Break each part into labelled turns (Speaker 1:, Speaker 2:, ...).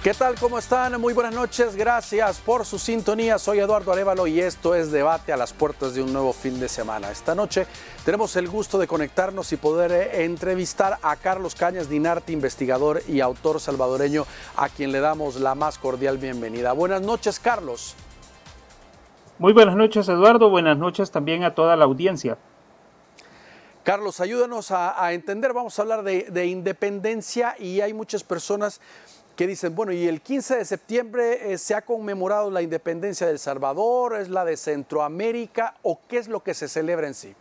Speaker 1: ¿Qué tal? ¿Cómo están? Muy buenas noches. Gracias por su sintonía. Soy Eduardo Arévalo y esto es Debate a las puertas de un nuevo fin de semana. Esta noche tenemos el gusto de conectarnos y poder entrevistar a Carlos Cañas Dinarte, investigador y autor salvadoreño, a quien le damos la más cordial bienvenida. Buenas noches, Carlos.
Speaker 2: Muy buenas noches, Eduardo. Buenas noches también a toda la audiencia.
Speaker 1: Carlos, ayúdanos a entender. Vamos a hablar de independencia y hay muchas personas que dicen, bueno, y el 15 de septiembre se ha conmemorado la independencia de El Salvador, ¿es la de Centroamérica o qué es lo que se celebra en sí?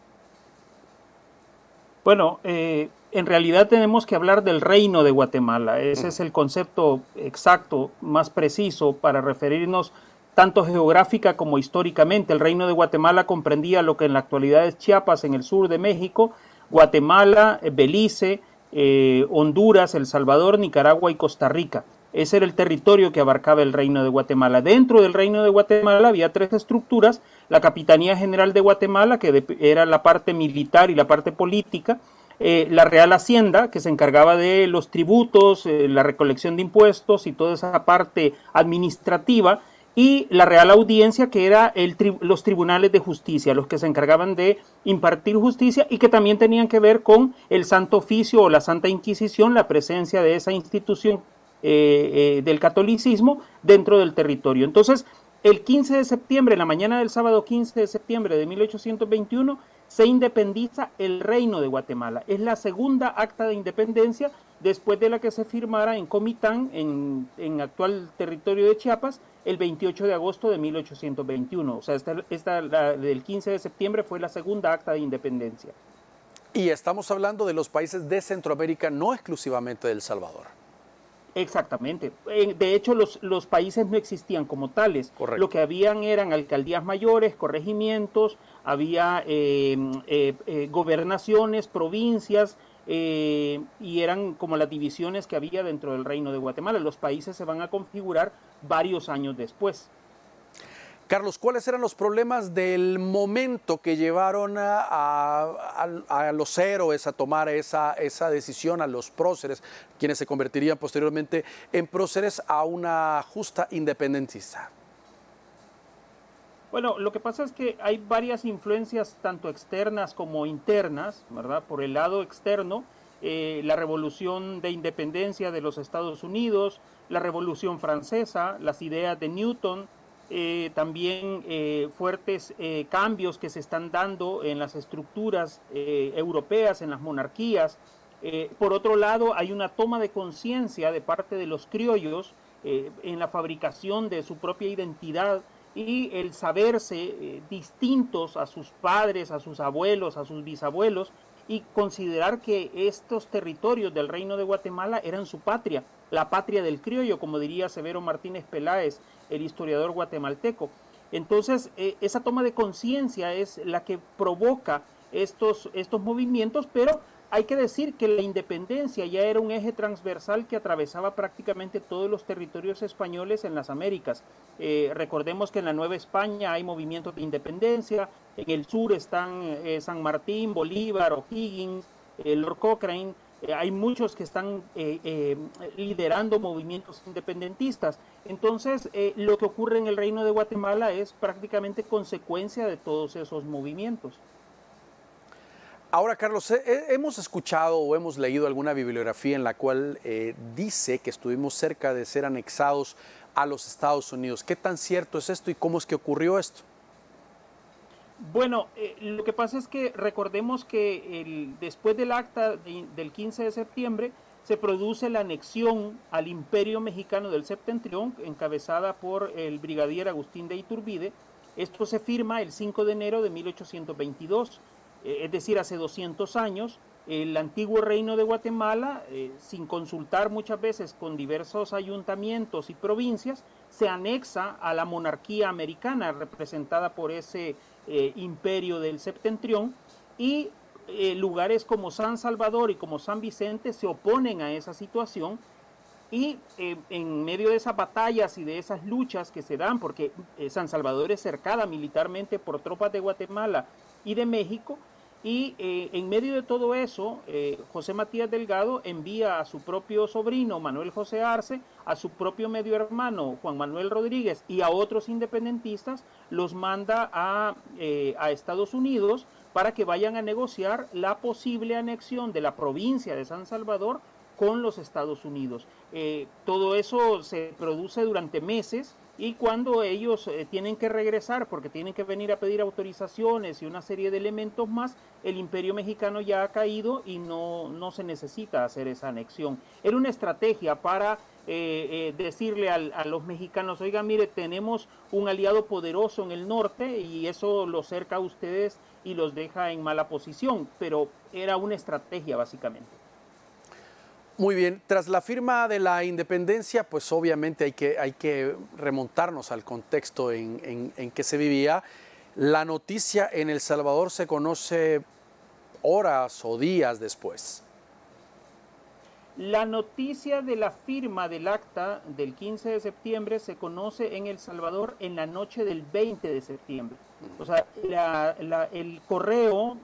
Speaker 2: Bueno, en realidad tenemos que hablar del Reino de Guatemala. Ese es el concepto exacto, más preciso para referirnos tanto geográfica como históricamente. El Reino de Guatemala comprendía lo que en la actualidad es Chiapas, en el sur de México, Guatemala, Belice, Honduras, El Salvador, Nicaragua y Costa Rica. Ese era el territorio que abarcaba el Reino de Guatemala. Dentro del Reino de Guatemala había tres estructuras: la Capitanía General de Guatemala, que era la parte militar y la parte política, la Real Hacienda, que se encargaba de los tributos, la recolección de impuestos y toda esa parte administrativa, y la Real Audiencia, que era los tribunales de justicia, los que se encargaban de impartir justicia y que también tenían que ver con el Santo Oficio o la Santa Inquisición, la presencia de esa institución del catolicismo dentro del territorio. Entonces, el 15 de septiembre, en la mañana del sábado 15 de septiembre de 1821, se independiza el Reino de Guatemala. Es la segunda acta de independencia después de la que se firmara en Comitán, en actual territorio de Chiapas, el 28 de agosto de 1821. O sea, la del 15 de septiembre fue la segunda acta de independencia.
Speaker 1: Y estamos hablando de los países de Centroamérica, no exclusivamente de El Salvador.
Speaker 2: Exactamente. De hecho, los países no existían como tales.
Speaker 1: Correcto.
Speaker 2: Lo que habían eran alcaldías mayores, corregimientos, había gobernaciones, provincias, y eran como las divisiones que había dentro del Reino de Guatemala. Los países se van a configurar varios años después.
Speaker 1: Carlos, ¿cuáles eran los problemas del momento que llevaron a los héroes a tomar esa decisión, a los próceres, quienes se convertirían posteriormente en próceres, a una justa independentista?
Speaker 2: Bueno, lo que pasa es que hay varias influencias, tanto externas como internas, ¿verdad? Por el lado externo, la revolución de independencia de los Estados Unidos, la revolución francesa, las ideas de Newton, también fuertes cambios que se están dando en las estructuras europeas, en las monarquías. Por otro lado, hay una toma de conciencia de parte de los criollos en la fabricación de su propia identidad y el saberse distintos a sus padres, a sus abuelos, a sus bisabuelos, y considerar que estos territorios del Reino de Guatemala eran su patria, la patria del criollo, como diría Severo Martínez Peláez, el historiador guatemalteco. Entonces, esa toma de conciencia es la que provoca estos movimientos, pero hay que decir que la independencia ya era un eje transversal que atravesaba prácticamente todos los territorios españoles en las Américas. Recordemos que en la Nueva España hay movimientos de independencia, en el sur están San Martín, Bolívar, O'Higgins, Lord Cochrane. Hay muchos que están liderando movimientos independentistas. Entonces, lo que ocurre en el Reino de Guatemala es prácticamente consecuencia de todos esos movimientos.
Speaker 1: Ahora, Carlos, hemos escuchado o hemos leído alguna bibliografía en la cual dice que estuvimos cerca de ser anexados a los Estados Unidos. ¿Qué tan cierto es esto y cómo es que ocurrió esto?
Speaker 2: Bueno, lo que pasa es que recordemos que después del acta del 15 de septiembre se produce la anexión al Imperio Mexicano del Septentrión, encabezada por el brigadier Agustín de Iturbide. Esto se firma el 5 de enero de 1822. Es decir, hace 200 años, el antiguo Reino de Guatemala, sin consultar muchas veces con diversos ayuntamientos y provincias, se anexa a la monarquía americana representada por ese imperio del Septentrión, y lugares como San Salvador y como San Vicente se oponen a esa situación. Y en medio de esas batallas y de esas luchas que se dan, porque San Salvador es cercada militarmente por tropas de Guatemala y de México, y en medio de todo eso, José Matías Delgado envía a su propio sobrino, Manuel José Arce, a su propio medio hermano, Juan Manuel Rodríguez, y a otros independentistas, los manda a Estados Unidos para que vayan a negociar la posible anexión de la provincia de San Salvador con los Estados Unidos. Todo eso se produce durante meses, y cuando ellos tienen que regresar porque tienen que venir a pedir autorizaciones y una serie de elementos más, el Imperio Mexicano ya ha caído y no se necesita hacer esa anexión. Era una estrategia para decirle a los mexicanos: oiga, mire, tenemos un aliado poderoso en el norte y eso los cerca a ustedes y los deja en mala posición, pero era una estrategia básicamente.
Speaker 1: Muy bien, tras la firma de la independencia, pues obviamente hay que remontarnos al contexto en que se vivía. La noticia en El Salvador se conoce horas o días después.
Speaker 2: La noticia de la firma del acta del 15 de septiembre se conoce en El Salvador en la noche del 20 de septiembre. O sea, el correo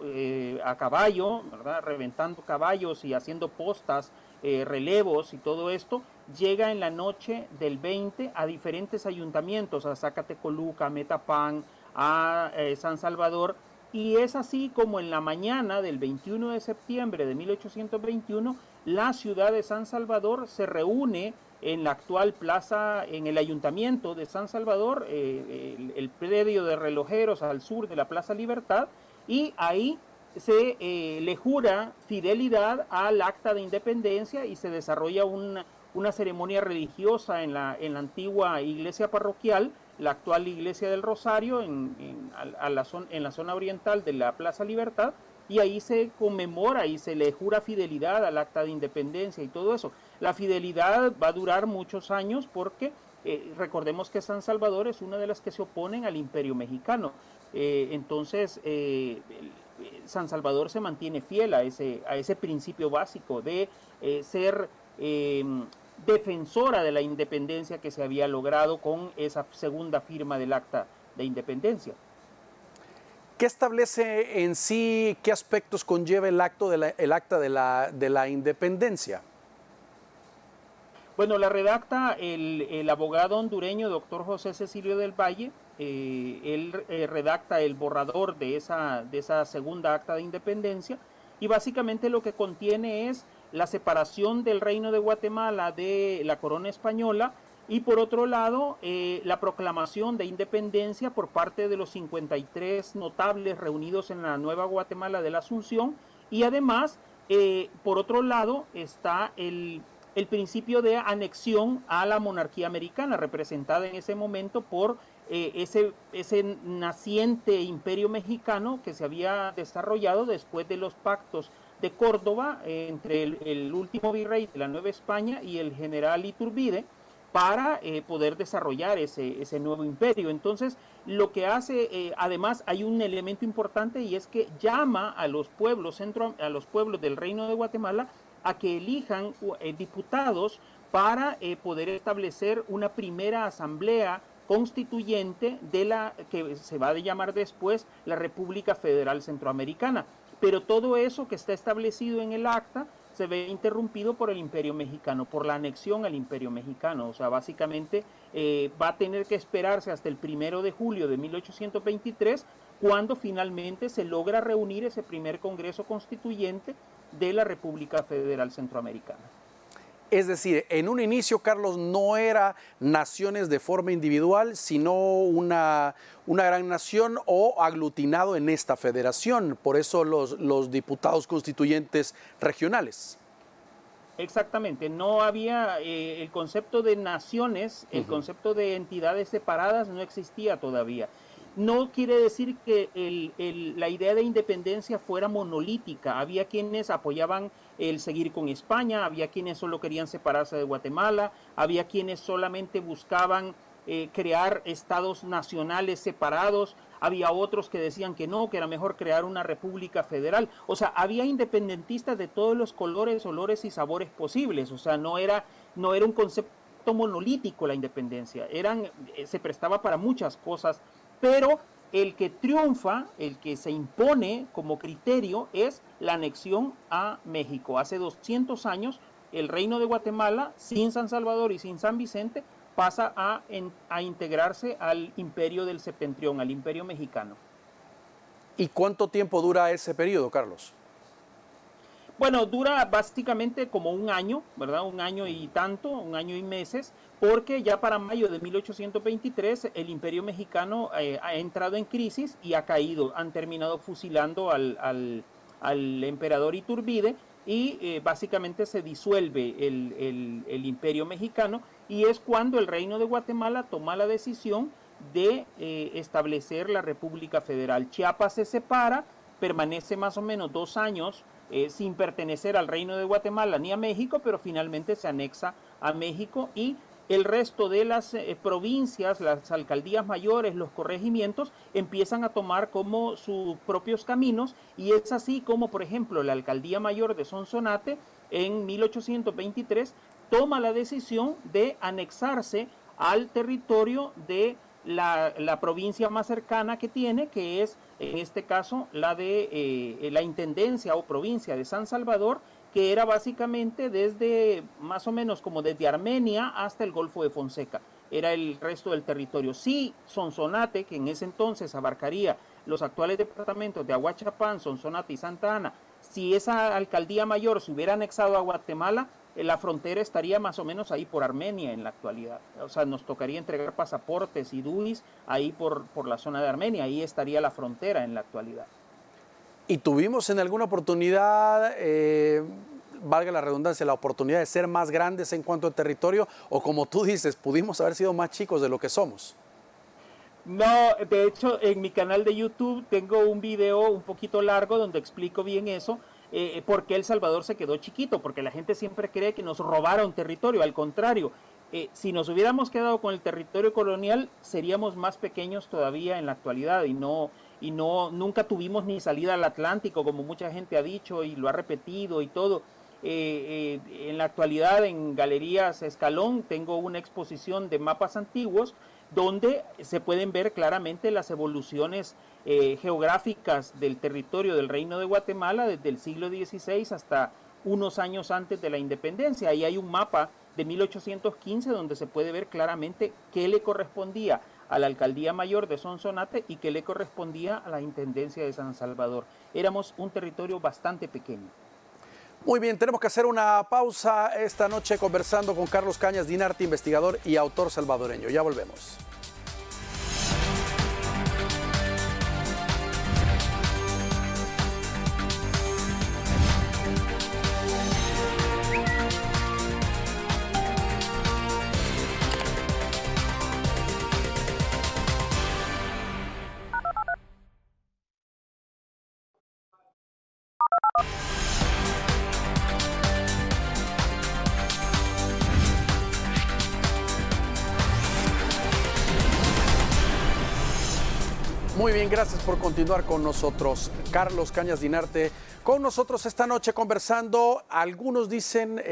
Speaker 2: a caballo, ¿verdad?, reventando caballos y haciendo postas, relevos y todo esto, llega en la noche del 20 a diferentes ayuntamientos, a Zacatecoluca, a Metapán, a San Salvador, y es así como en la mañana del 21 de septiembre de 1821, la ciudad de San Salvador se reúne en la actual plaza, en el ayuntamiento de San Salvador, el predio de relojeros al sur de la Plaza Libertad, y ahí se le jura fidelidad al acta de independencia y se desarrolla una ceremonia religiosa en la antigua iglesia parroquial, la actual iglesia del Rosario, en la zona oriental de la Plaza Libertad, y ahí se conmemora y se le jura fidelidad al acta de independencia y todo eso. La fidelidad va a durar muchos años porque recordemos que San Salvador es una de las que se oponen al Imperio Mexicano. Entonces, San Salvador se mantiene fiel a ese principio básico de ser defensora de la independencia que se había logrado con esa segunda firma del acta de independencia.
Speaker 1: ¿Qué establece en sí, qué aspectos conlleva el acta de la independencia?
Speaker 2: Bueno, la redacta el abogado hondureño doctor José Cecilio del Valle. Él redacta el borrador de esa segunda acta de independencia, y básicamente lo que contiene es la separación del Reino de Guatemala de la corona española, y por otro lado la proclamación de independencia por parte de los 53 notables reunidos en la Nueva Guatemala de la Asunción, y además por otro lado está el principio de anexión a la monarquía americana, representada en ese momento por ese naciente imperio mexicano que se había desarrollado después de los pactos de Córdoba entre el último virrey de la Nueva España y el general Iturbide, para poder desarrollar ese nuevo imperio. Entonces, lo que hace, además, hay un elemento importante, y es que llama a los pueblos del Reino de Guatemala a que elijan diputados para poder establecer una primera asamblea constituyente de la que se va a llamar después la República Federal Centroamericana. Pero todo eso que está establecido en el acta se ve interrumpido por el Imperio Mexicano, por la anexión al Imperio Mexicano. O sea, básicamente va a tener que esperarse hasta el 1 de julio de 1823, cuando finalmente se logra reunir ese primer Congreso Constituyente de la República Federal Centroamericana.
Speaker 1: Es decir, en un inicio, Carlos, no era naciones de forma individual, sino una gran nación o aglutinado en esta federación. Por eso los diputados constituyentes regionales.
Speaker 2: Exactamente, no había el concepto de naciones, el concepto de entidades separadas no existía todavía. No quiere decir que la idea de independencia fuera monolítica. Había quienes apoyaban el seguir con España, había quienes solo querían separarse de Guatemala, había quienes solamente buscaban crear estados nacionales separados, había otros que decían que no, que era mejor crear una república federal. O sea, había independentistas de todos los colores, olores y sabores posibles. O sea, no era un concepto monolítico la independencia, se prestaba para muchas cosas, pero el que triunfa, el que se impone como criterio es la anexión a México. Hace 200 años el Reino de Guatemala, sin San Salvador y sin San Vicente, pasa a integrarse al imperio del septentrión, al imperio mexicano.
Speaker 1: ¿Y cuánto tiempo dura ese periodo, Carlos?
Speaker 2: Bueno, dura básicamente como un año, ¿verdad? Un año y tanto, un año y meses, porque ya para mayo de 1823 el imperio mexicano ha entrado en crisis y ha caído. Han terminado fusilando al emperador Iturbide y básicamente se disuelve el imperio mexicano, y es cuando el Reino de Guatemala toma la decisión de establecer la República Federal. Chiapas se separa, permanece más o menos 2 años sin pertenecer al Reino de Guatemala ni a México, pero finalmente se anexa a México, y el resto de las provincias, las alcaldías mayores, los corregimientos, empiezan a tomar como sus propios caminos, y es así como, por ejemplo, la alcaldía mayor de Sonsonate en 1823 toma la decisión de anexarse al territorio de la provincia más cercana que tiene, que es en este caso la de la intendencia o provincia de San Salvador, que era básicamente desde más o menos como desde Armenia hasta el Golfo de Fonseca. Era el resto del territorio. Sí, Sonsonate, que en ese entonces abarcaría los actuales departamentos de Aguachapán, Sonsonate y Santa Ana, si esa alcaldía mayor se hubiera anexado a Guatemala, la frontera estaría más o menos ahí por Armenia en la actualidad. O sea, nos tocaría entregar pasaportes y DUIs ahí por la zona de Armenia, ahí estaría la frontera en la actualidad.
Speaker 1: ¿Y tuvimos en alguna oportunidad, valga la redundancia, la oportunidad de ser más grandes en cuanto a territorio, o como tú dices, pudimos haber sido más chicos de lo que somos?
Speaker 2: No, de hecho, en mi canal de YouTube tengo un video un poquito largo donde explico bien eso. ¿Por qué El Salvador se quedó chiquito? Porque la gente siempre cree que nos robaron territorio. Al contrario, si nos hubiéramos quedado con el territorio colonial, seríamos más pequeños todavía en la actualidad, y nunca tuvimos ni salida al Atlántico, como mucha gente ha dicho y lo ha repetido y todo. En la actualidad, en Galerías Escalón, tengo una exposición de mapas antiguos donde se pueden ver claramente las evoluciones geográficas del territorio del Reino de Guatemala desde el siglo XVI hasta unos años antes de la independencia. Ahí hay un mapa de 1815 donde se puede ver claramente qué le correspondía a la alcaldía mayor de Sonsonate y qué le correspondía a la intendencia de San Salvador. Éramos un territorio bastante pequeño.
Speaker 1: Muy bien, tenemos que hacer una pausa esta noche conversando con Carlos Cañas Dinarte, investigador y autor salvadoreño. Ya volvemos. Muy bien, gracias por continuar con nosotros. Carlos Cañas Dinarte con nosotros esta noche conversando. Algunos dicen,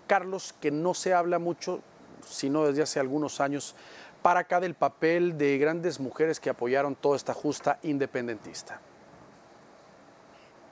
Speaker 1: Carlos, que no se habla mucho, sino desde hace algunos años para acá, del papel de grandes mujeres que apoyaron toda esta justa independentista.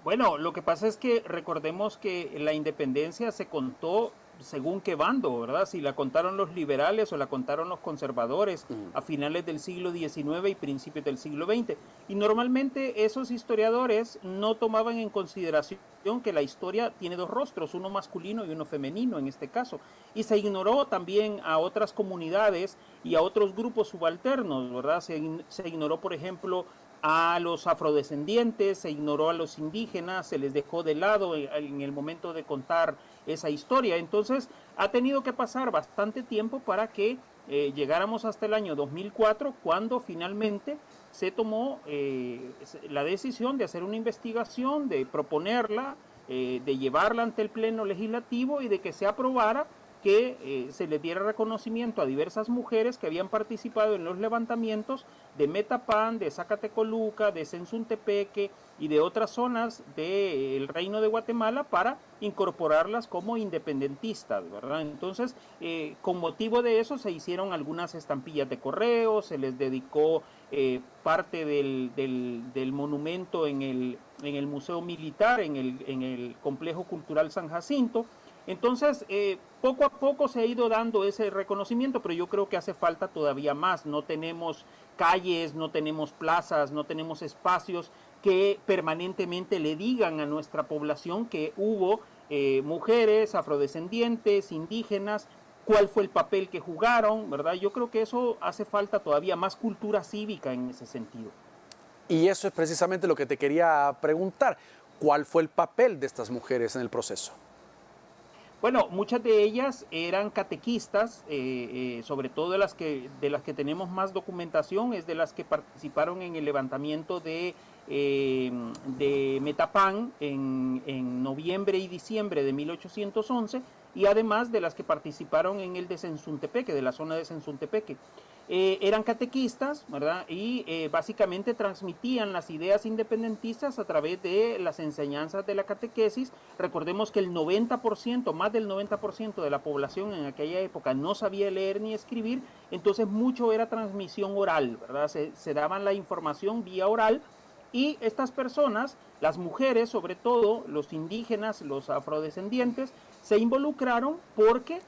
Speaker 2: Bueno, lo que pasa es que recordemos que la independencia se contó según qué bando, ¿verdad? Si la contaron los liberales o la contaron los conservadores a finales del siglo XIX y principios del siglo XX. Y normalmente esos historiadores no tomaban en consideración que la historia tiene dos rostros, uno masculino y uno femenino en este caso. Y se ignoró también a otras comunidades y a otros grupos subalternos, ¿verdad? Se ignoró, por ejemplo, a los afrodescendientes, se ignoró a los indígenas, se les dejó de lado en el momento de contar esa historia. Entonces ha tenido que pasar bastante tiempo para que llegáramos hasta el año 2004, cuando finalmente se tomó la decisión de hacer una investigación, de proponerla, de llevarla ante el Pleno Legislativo y de que se aprobara que se les diera reconocimiento a diversas mujeres que habían participado en los levantamientos de Metapán, de Zacatecoluca, de Sensuntepeque y de otras zonas del Reino de Guatemala para incorporarlas como independentistas, ¿verdad? Entonces, con motivo de eso se hicieron algunas estampillas de correo, se les dedicó parte del monumento en el Museo Militar, en el Complejo Cultural San Jacinto. Entonces, poco a poco se ha ido dando ese reconocimiento, pero yo creo que hace falta todavía más. No tenemos calles, no tenemos plazas, no tenemos espacios que permanentemente le digan a nuestra población que hubo mujeres, afrodescendientes, indígenas, cuál fue el papel que jugaron, ¿verdad? Yo creo que eso hace falta todavía más cultura cívica en ese sentido.
Speaker 1: Y eso es precisamente lo que te quería preguntar. ¿Cuál fue el papel de estas mujeres en el proceso?
Speaker 2: Bueno, muchas de ellas eran catequistas, sobre todo de las que tenemos más documentación, es de las que participaron en el levantamiento de Metapán en noviembre y diciembre de 1811, y además de las que participaron en el de Sensuntepeque, de la zona de Sensuntepeque. Eran catequistas, ¿verdad? Y básicamente transmitían las ideas independentistas a través de las enseñanzas de la catequesis. Recordemos que el 90%, más del 90% de la población en aquella época no sabía leer ni escribir, entonces mucho era transmisión oral, ¿verdad? Se daban la información vía oral, y estas personas, las mujeres sobre todo, los indígenas, los afrodescendientes, se involucraron porque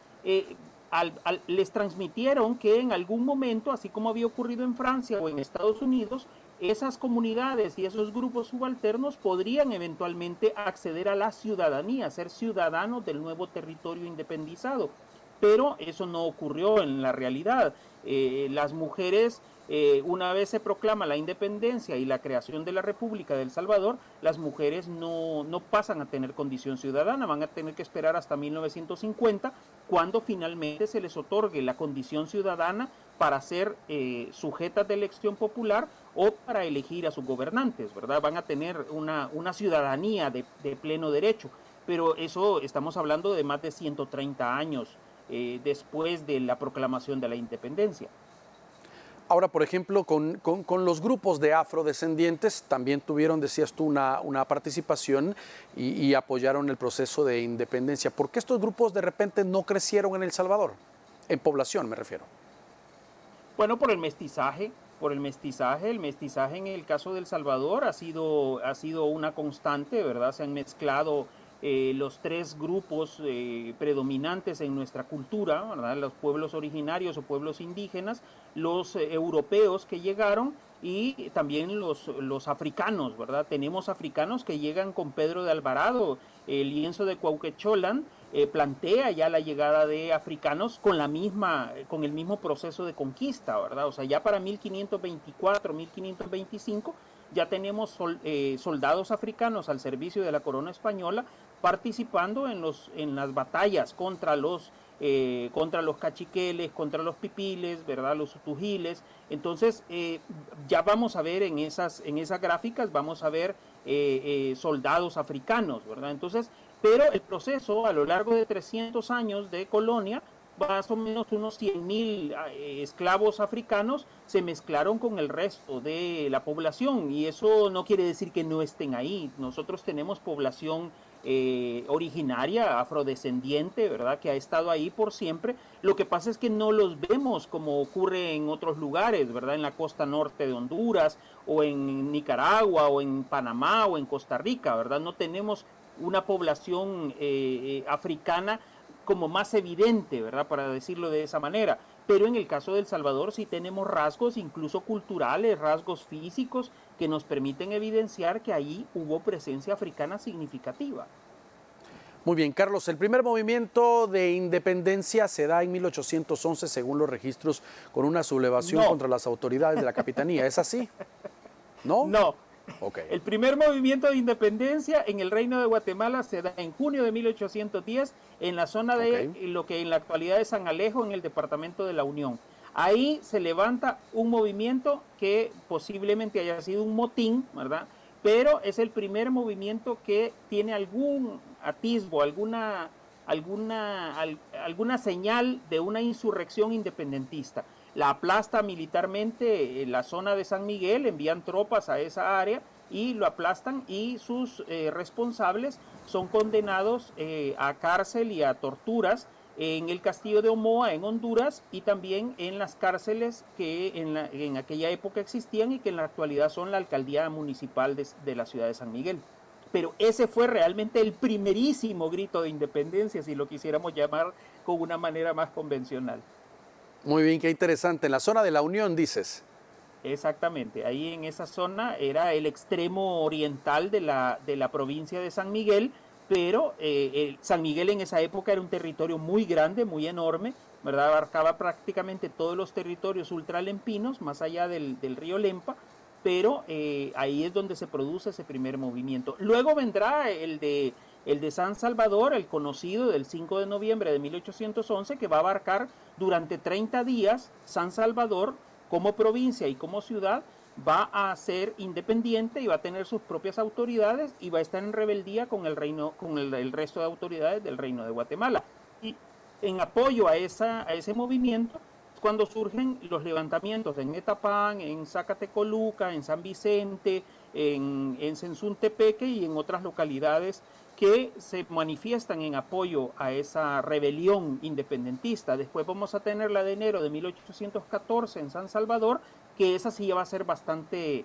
Speaker 2: les transmitieron que en algún momento, así como había ocurrido en Francia o en Estados Unidos, esas comunidades y esos grupos subalternos podrían eventualmente acceder a la ciudadanía, ser ciudadanos del nuevo territorio independizado. Pero eso no ocurrió en la realidad. Las mujeres, una vez se proclama la independencia y la creación de la República de El Salvador, las mujeres no pasan a tener condición ciudadana, van a tener que esperar hasta 1950, cuando finalmente se les otorgue la condición ciudadana para ser sujetas de elección popular o para elegir a sus gobernantes, ¿verdad? Van a tener una ciudadanía de pleno derecho, pero eso estamos hablando de más de 130 años después de la proclamación de la independencia.
Speaker 1: Ahora, por ejemplo, con los grupos de afrodescendientes también tuvieron, decías tú, una participación y apoyaron el proceso de independencia. ¿Por qué estos grupos de repente no crecieron en El Salvador? En población me refiero.
Speaker 2: Bueno, por el mestizaje. El mestizaje en el caso de El Salvador ha sido una constante, ¿verdad? Se han mezclado los tres grupos predominantes en nuestra cultura, ¿verdad? Los pueblos originarios o pueblos indígenas, los europeos que llegaron y también los africanos, ¿verdad? Tenemos africanos que llegan con Pedro de Alvarado, el lienzo de Cuauquecholan plantea ya la llegada de africanos con el mismo proceso de conquista, ¿verdad? O sea, ya para 1524, 1525 ya tenemos soldados africanos al servicio de la corona española participando en las batallas contra los cachiqueles, contra los pipiles, ¿verdad? Los utujiles. Entonces, ya vamos a ver en esas gráficas, vamos a ver soldados africanos, ¿verdad? Entonces, pero el proceso a lo largo de 300 años de colonia, más o menos unos 100.000 esclavos africanos se mezclaron con el resto de la población, y eso no quiere decir que no estén ahí. Nosotros tenemos población originaria, afrodescendiente, ¿verdad? Que ha estado ahí por siempre. Lo que pasa es que no los vemos como ocurre en otros lugares, ¿verdad? En la costa norte de Honduras, o en Nicaragua, o en Panamá, o en Costa Rica, ¿verdad? No tenemos una población africana como más evidente, ¿verdad? Para decirlo de esa manera. Pero en el caso de El Salvador sí tenemos rasgos, incluso culturales, rasgos físicos, que nos permiten evidenciar que ahí hubo presencia africana significativa.
Speaker 1: Muy bien, Carlos, el primer movimiento de independencia se da en 1811, según los registros, con una sublevación contra las autoridades de la capitanía. ¿Es así? ¿No?
Speaker 2: No.
Speaker 1: Okay.
Speaker 2: El primer movimiento de independencia en el Reino de Guatemala se da en junio de 1810 en la zona de lo que en la actualidad es San Alejo, en el departamento de La Unión. Ahí se levanta un movimiento que posiblemente haya sido un motín, ¿verdad? Pero es el primer movimiento que tiene algún atisbo, alguna alguna señal de una insurrección independentista. La aplasta militarmente la zona de San Miguel, envían tropas a esa área y lo aplastan, y sus responsables son condenados a cárcel y a torturas en el castillo de Omoa, en Honduras, y también en las cárceles que en aquella época existían y que en la actualidad son la alcaldía municipal de la ciudad de San Miguel. Pero ese fue realmente el primerísimo grito de independencia, si lo quisiéramos llamar con una manera más convencional.
Speaker 1: Muy bien, qué interesante. En la zona de la Unión, dices.
Speaker 2: Exactamente, ahí en esa zona era el extremo oriental de la provincia de San Miguel, pero San Miguel en esa época era un territorio muy grande, muy enorme, ¿verdad? Abarcaba prácticamente todos los territorios ultralempinos, más allá del río Lempa, pero ahí es donde se produce ese primer movimiento. Luego vendrá el de San Salvador, el conocido del 5 de noviembre de 1811, que va a abarcar durante 30 días San Salvador como provincia y como ciudad. Va a ser independiente y va a tener sus propias autoridades y va a estar en rebeldía con el resto de autoridades del Reino de Guatemala. Y en apoyo a ese movimiento es cuando surgen los levantamientos en Metapán, en Zacatecoluca, en San Vicente, en Sensuntepeque y en otras localidades que se manifiestan en apoyo a esa rebelión independentista. Después vamos a tener la de enero de 1814 en San Salvador, que esa sí va a ser bastante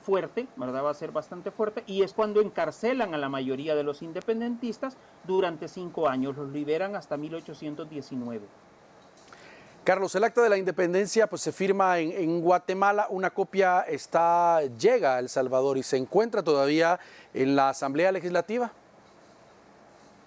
Speaker 2: fuerte, ¿verdad? Va a ser bastante fuerte, y es cuando encarcelan a la mayoría de los independentistas durante 5 años, los liberan hasta 1819.
Speaker 1: Carlos, el acta de la independencia pues, se firma en Guatemala, una copia llega a El Salvador y se encuentra todavía en la Asamblea Legislativa.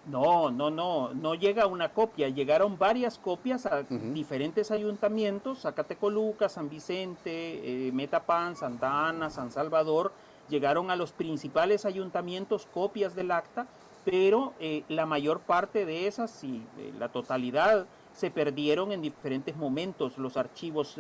Speaker 2: No llega una copia, llegaron varias copias a diferentes ayuntamientos, Zacatecoluca, San Vicente, Metapán, Santa Ana, San Salvador, llegaron a los principales ayuntamientos copias del acta, pero la mayor parte de esas, la totalidad, se perdieron en diferentes momentos. Los archivos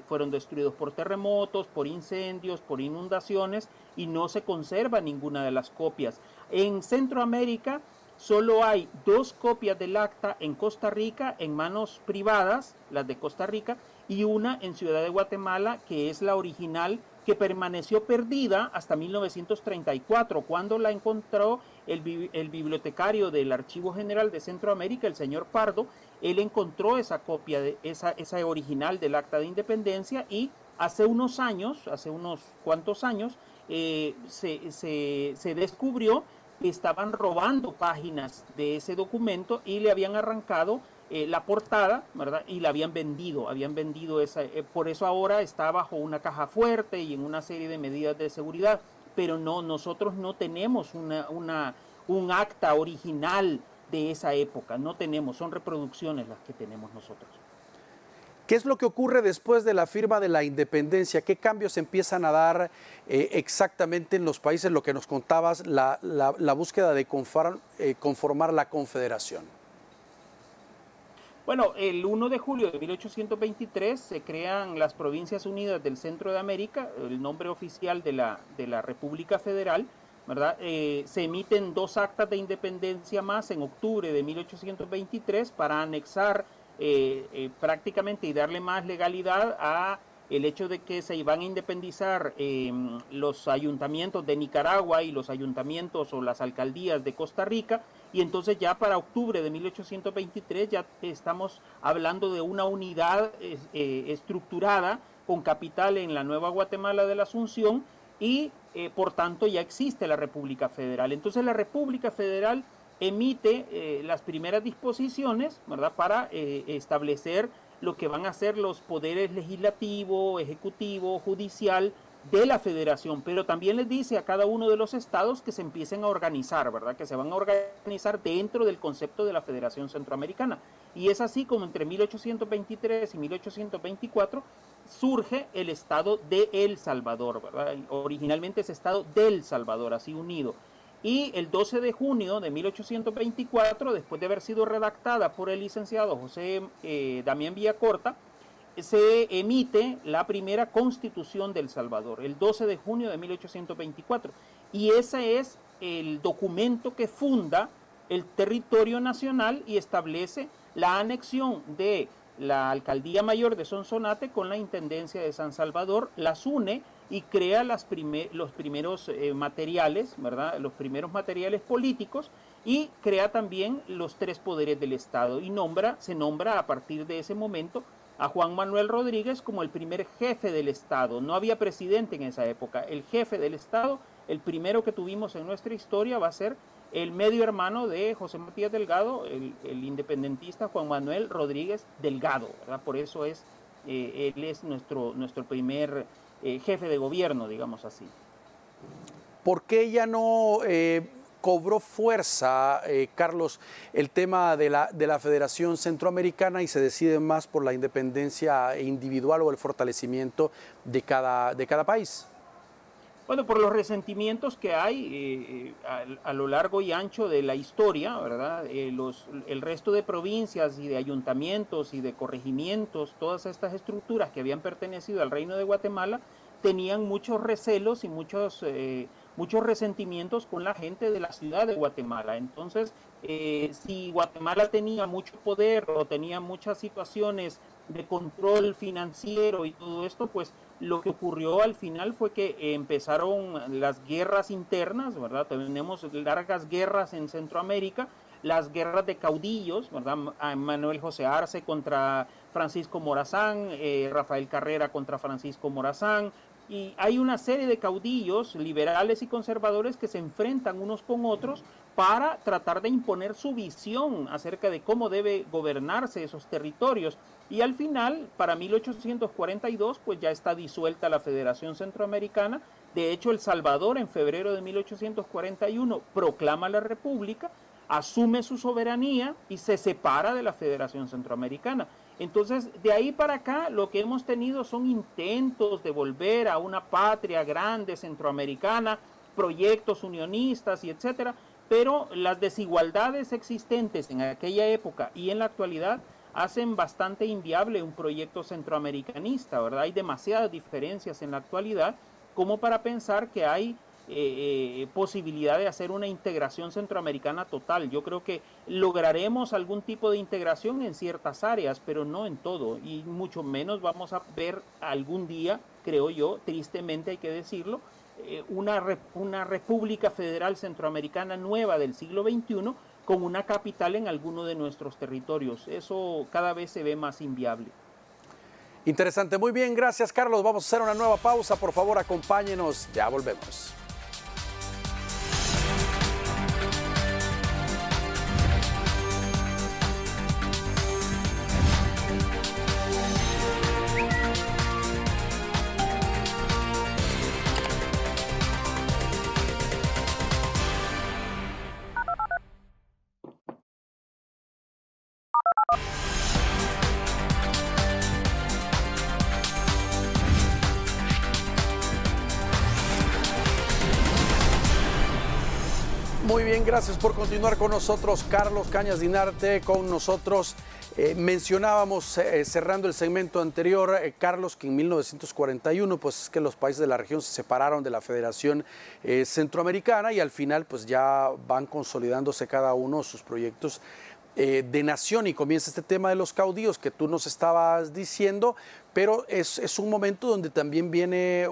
Speaker 2: fueron destruidos por terremotos, por incendios, por inundaciones, y no se conserva ninguna de las copias. En Centroamérica solo hay 2 copias del acta en Costa Rica, en manos privadas, las de Costa Rica, y una en Ciudad de Guatemala, que es la original, que permaneció perdida hasta 1934, cuando la encontró el bibliotecario del Archivo General de Centroamérica, el señor Pardo. Él encontró esa copia, esa original del Acta de Independencia, y hace unos cuantos años, se descubrió que estaban robando páginas de ese documento y le habían arrancado la portada, ¿verdad? Y la habían vendido esa, por eso ahora está bajo una caja fuerte y en una serie de medidas de seguridad, pero nosotros no tenemos un acta original de esa época, no tenemos, son reproducciones las que tenemos nosotros.
Speaker 1: ¿Qué es lo que ocurre después de la firma de la independencia? ¿Qué cambios empiezan a dar exactamente en los países? Lo que nos contabas, la búsqueda de conformar la confederación.
Speaker 2: Bueno, el 1 de julio de 1823 se crean las Provincias Unidas del Centro de América, el nombre oficial de la República Federal, ¿verdad? Se emiten 2 actas de independencia más en octubre de 1823 para anexar prácticamente y darle más legalidad a el hecho de que se iban a independizar los ayuntamientos de Nicaragua y los ayuntamientos o las alcaldías de Costa Rica, y entonces ya para octubre de 1823 ya estamos hablando de una unidad estructurada con capital en la Nueva Guatemala de la Asunción, y por tanto ya existe la República Federal. Entonces la República Federal emite las primeras disposiciones, ¿verdad?, para establecer lo que van a ser los poderes legislativo, ejecutivo, judicial de la federación, pero también les dice a cada uno de los estados que se empiecen a organizar, ¿verdad?, que se van a organizar dentro del concepto de la Federación Centroamericana. Y es así como entre 1823 y 1824 surge el estado de El Salvador, ¿verdad? Originalmente es estado del Salvador, así unido. Y el 12 de junio de 1824, después de haber sido redactada por el licenciado José Damián Villacorta, se emite la primera Constitución de El Salvador, el 12 de junio de 1824. Y ese es el documento que funda el territorio nacional y establece la anexión de la Alcaldía Mayor de Sonsonate con la Intendencia de San Salvador, las une y crea los primeros materiales, ¿verdad? Los primeros materiales políticos, y crea también los tres poderes del Estado y se nombra a partir de ese momento a Juan Manuel Rodríguez como el primer jefe del Estado. No había presidente en esa época. El jefe del Estado, el primero que tuvimos en nuestra historia, va a ser el medio hermano de José Matías Delgado, el independentista Juan Manuel Rodríguez Delgado, ¿verdad? Por eso él es nuestro primer jefe de gobierno, digamos así.
Speaker 1: ¿Por qué ya no cobró fuerza, Carlos, el tema de la Federación Centroamericana y se decide más por la independencia individual o el fortalecimiento de cada país?
Speaker 2: Bueno, por los resentimientos que hay a lo largo y ancho de la historia, ¿verdad? El resto de provincias y de ayuntamientos y de corregimientos, todas estas estructuras que habían pertenecido al Reino de Guatemala, tenían muchos recelos y muchos resentimientos con la gente de la ciudad de Guatemala. Entonces, si Guatemala tenía mucho poder o tenía muchas situaciones de control financiero y todo esto, pues lo que ocurrió al final fue que empezaron las guerras internas, ¿verdad? Tenemos largas guerras en Centroamérica, las guerras de caudillos, ¿verdad? Manuel José Arce contra Francisco Morazán, Rafael Carrera contra Francisco Morazán, y hay una serie de caudillos liberales y conservadores que se enfrentan unos con otros para tratar de imponer su visión acerca de cómo debe gobernarse esos territorios. Y al final, para 1842, pues ya está disuelta la Federación Centroamericana. De hecho, El Salvador en febrero de 1841 proclama la República, asume su soberanía y se separa de la Federación Centroamericana. Entonces, de ahí para acá, lo que hemos tenido son intentos de volver a una patria grande centroamericana, proyectos unionistas y etcétera, pero las desigualdades existentes en aquella época y en la actualidad hacen bastante inviable un proyecto centroamericanista, ¿verdad? Hay demasiadas diferencias en la actualidad como para pensar que hay posibilidad de hacer una integración centroamericana total. Yo creo que lograremos algún tipo de integración en ciertas áreas, pero no en todo, y mucho menos vamos a ver algún día, creo yo, tristemente hay que decirlo, una República Federal Centroamericana nueva del siglo XXI con una capital en alguno de nuestros territorios. Eso cada vez se ve más inviable.
Speaker 1: Interesante, muy bien, gracias Carlos. Vamos a hacer una nueva pausa, por favor acompáñenos, ya volvemos. Muy bien, gracias por continuar con nosotros. Carlos Cañas Dinarte con nosotros. Mencionábamos, cerrando el segmento anterior, Carlos, que en 1941, pues es que los países de la región se separaron de la Federación Centroamericana y al final pues ya van consolidándose cada uno sus proyectos de nación y comienza este tema de los caudillos que tú nos estabas diciendo, pero es un momento donde también viene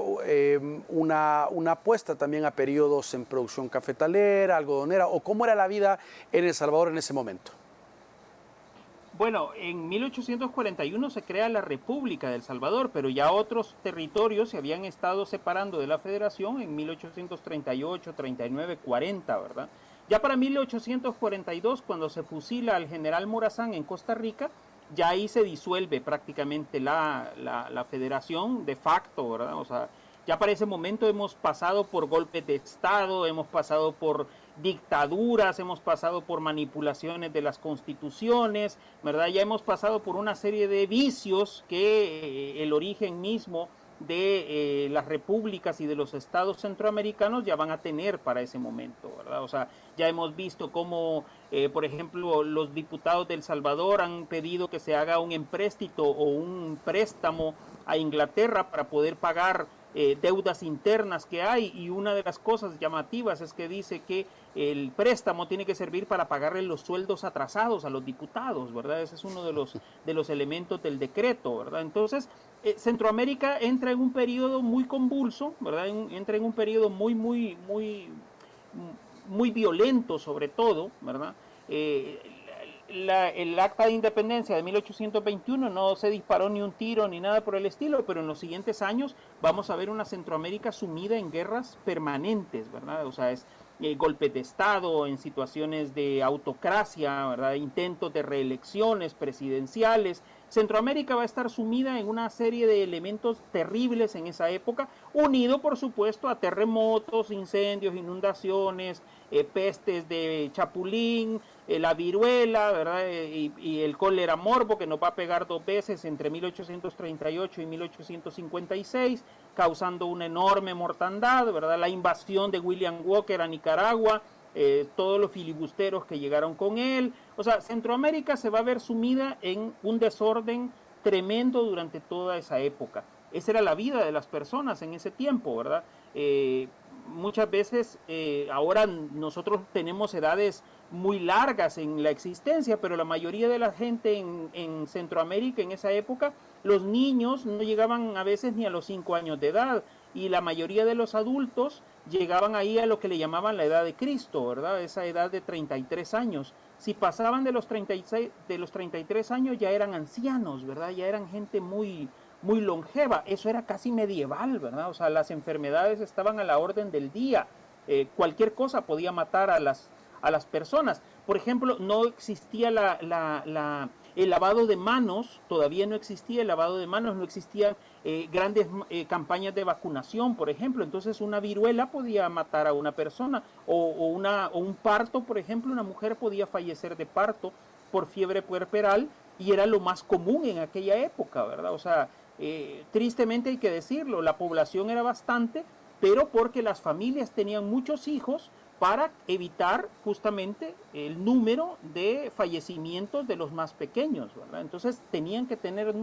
Speaker 1: una apuesta también a periodos en producción cafetalera, algodonera, o cómo era la vida en El Salvador en ese momento.
Speaker 2: Bueno, en 1841 se crea la República de El Salvador, pero ya otros territorios se habían estado separando de la Federación en 1838, 39, 40, ¿verdad? Ya para 1842, cuando se fusila al general Morazán en Costa Rica, ya ahí se disuelve prácticamente la federación de facto, ¿verdad? O sea, ya para ese momento hemos pasado por golpes de Estado, hemos pasado por dictaduras, hemos pasado por manipulaciones de las constituciones, ¿verdad? Ya hemos pasado por una serie de vicios que el origen mismo de las repúblicas y de los estados centroamericanos ya van a tener para ese momento, ¿verdad? O sea, ya hemos visto cómo, por ejemplo, los diputados de El Salvador han pedido que se haga un empréstito o un préstamo a Inglaterra para poder pagar deudas internas que hay, y una de las cosas llamativas es que dice que el préstamo tiene que servir para pagarle los sueldos atrasados a los diputados, ¿verdad? Ese es uno de los elementos del decreto, ¿verdad? Entonces, Centroamérica entra en un periodo muy convulso, ¿verdad? Entra en un periodo muy violento, sobre todo, ¿verdad? El acta de independencia de 1821 no se disparó ni un tiro ni nada por el estilo, pero en los siguientes años vamos a ver una Centroamérica sumida en guerras permanentes, ¿verdad? O sea, es golpes de Estado, en situaciones de autocracia, ¿verdad? Intentos de reelecciones presidenciales. Centroamérica va a estar sumida en una serie de elementos terribles en esa época, unido por supuesto a terremotos, incendios, inundaciones, pestes de chapulín, la viruela, ¿verdad? Y el cólera morbo, que nos va a pegar 2 veces entre 1838 y 1856, causando una enorme mortandad, ¿verdad? La invasión de William Walker a Nicaragua, todos los filibusteros que llegaron con él. O sea, Centroamérica se va a ver sumida en un desorden tremendo durante toda esa época. Esa era la vida de las personas en ese tiempo, ¿verdad? Muchas veces ahora nosotros tenemos edades muy largas en la existencia, pero la mayoría de la gente en Centroamérica en esa época, los niños no llegaban a veces ni a los 5 años de edad, y la mayoría de los adultos llegaban ahí a lo que le llamaban la edad de Cristo, ¿verdad? Esa edad de 33 años. Si pasaban de los 33 años ya eran ancianos, ¿verdad? Ya eran gente muy longeva. Eso era casi medieval, ¿verdad? O sea, las enfermedades estaban a la orden del día. Cualquier cosa podía matar a las personas. Por ejemplo, no existía el lavado de manos, todavía no existía el lavado de manos, no existían grandes campañas de vacunación, por ejemplo. Entonces una viruela podía matar a una persona, o un parto, por ejemplo, una mujer podía fallecer de parto por fiebre puerperal, y era lo más común en aquella época, ¿verdad? O sea, tristemente hay que decirlo, la población era bastante, pero porque las familias tenían muchos hijos, para evitar justamente el número de fallecimientos de los más pequeños, ¿verdad? Entonces tenían que tener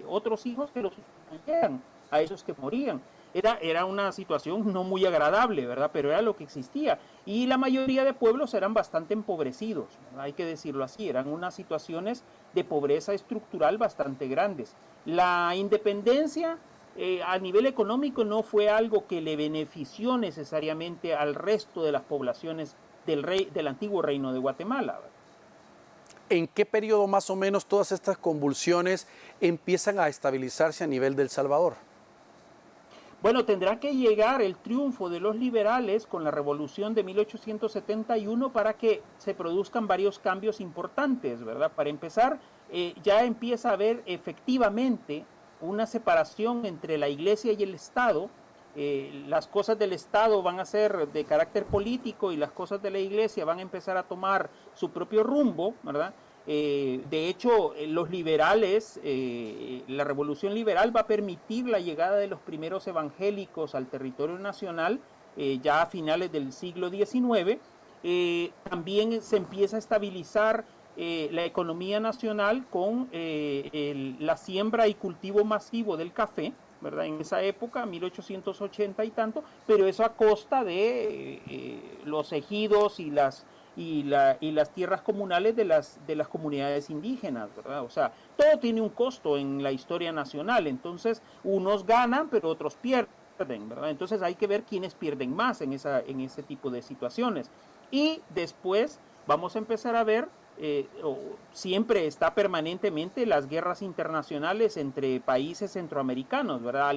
Speaker 2: otros hijos que los sustituyeran a esos que morían. Era una situación no muy agradable, ¿verdad? Pero era lo que existía. Y la mayoría de pueblos eran bastante empobrecidos, ¿verdad? Hay que decirlo así, eran unas situaciones de pobreza estructural bastante grandes. La independencia a nivel económico no fue algo que le benefició necesariamente al resto de las poblaciones del antiguo reino de Guatemala.
Speaker 1: ¿En qué periodo más o menos todas estas convulsiones empiezan a estabilizarse a nivel de El Salvador?
Speaker 2: Bueno, tendrá que llegar el triunfo de los liberales con la revolución de 1871 para que se produzcan varios cambios importantes, ¿verdad? Para empezar, ya empieza a haber efectivamente una separación entre la iglesia y el Estado. Las cosas del Estado van a ser de carácter político y las cosas de la iglesia van a empezar a tomar su propio rumbo, ¿verdad? De hecho, los liberales, la revolución liberal va a permitir la llegada de los primeros evangélicos al territorio nacional ya a finales del siglo XIX. También se empieza a estabilizar la economía nacional con la siembra y cultivo masivo del café, ¿verdad? En esa época, 1880 y tanto, pero eso a costa de los ejidos y las tierras comunales de las comunidades indígenas, ¿verdad? O sea, todo tiene un costo en la historia nacional, entonces unos ganan, pero otros pierden, ¿verdad? Entonces hay que ver quiénes pierden más en ese tipo de situaciones. Y después vamos a empezar a ver siempre está permanentemente las guerras internacionales entre países centroamericanos, ¿verdad?